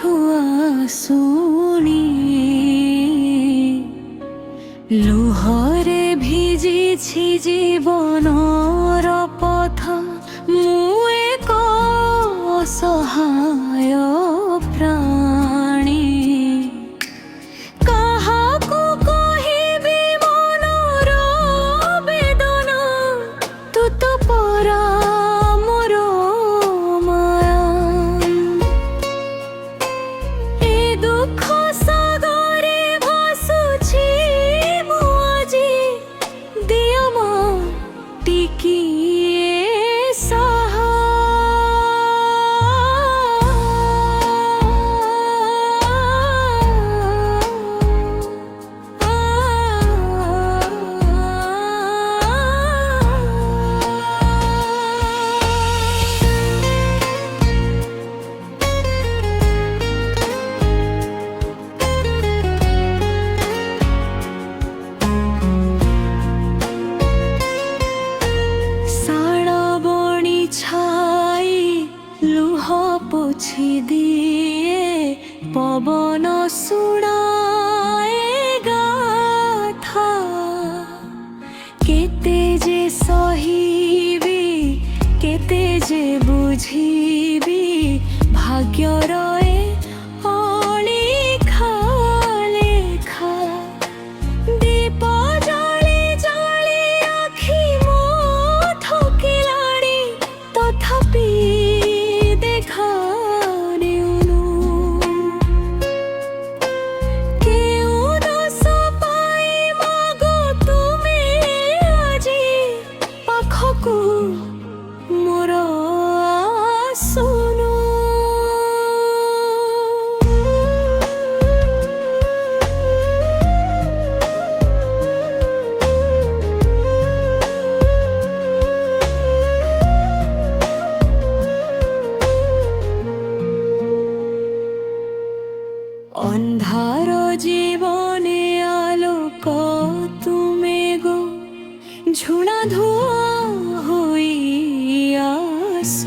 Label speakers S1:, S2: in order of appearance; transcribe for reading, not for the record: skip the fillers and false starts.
S1: ଠୁଆ ଶୁଣି ଲୁହରେ ଭିଜିଛି ଜୀବନର ପଥ। ମୁଁ ଏକ ଅସହାୟ ପ୍ରାଣୀ, କାହାକୁ କହିବି ମନର ବେଦନା। ତୁ ତ ପରା ମୋର ମାୟା, ଏ ଦୁଃଖ ସାଗରେ ଭାସୁଛି ମୁଁ ଆଜି। ଦିଅ ମା ଟିକିଏ ସାହା। ছাই লুহ পোছি দিয়ে পবন শুଣାଏ গাথা। কেতে যে সহিবি কেতে যে বুঝিবি ভাগ্যর এ অলিখা লেখা। দীপ জাଳି জাଳି আখি ମୋ ଥକିଲାଣି, ତଥାପି ଦେଖାନେଉନୁ। କେଉଁ ଦୋଷ ପାଇ ମାଗୋ ତୁମେ ଆଜି ପାଖକୁ ମୋର ଆସୁନୁ। ଅନ୍ଧାର ଜୀବନେ ଆଲୋକ ତୁମେ ଗୋ, ଝୁଣା ଧୁଆ ହୋଇ ଆସ।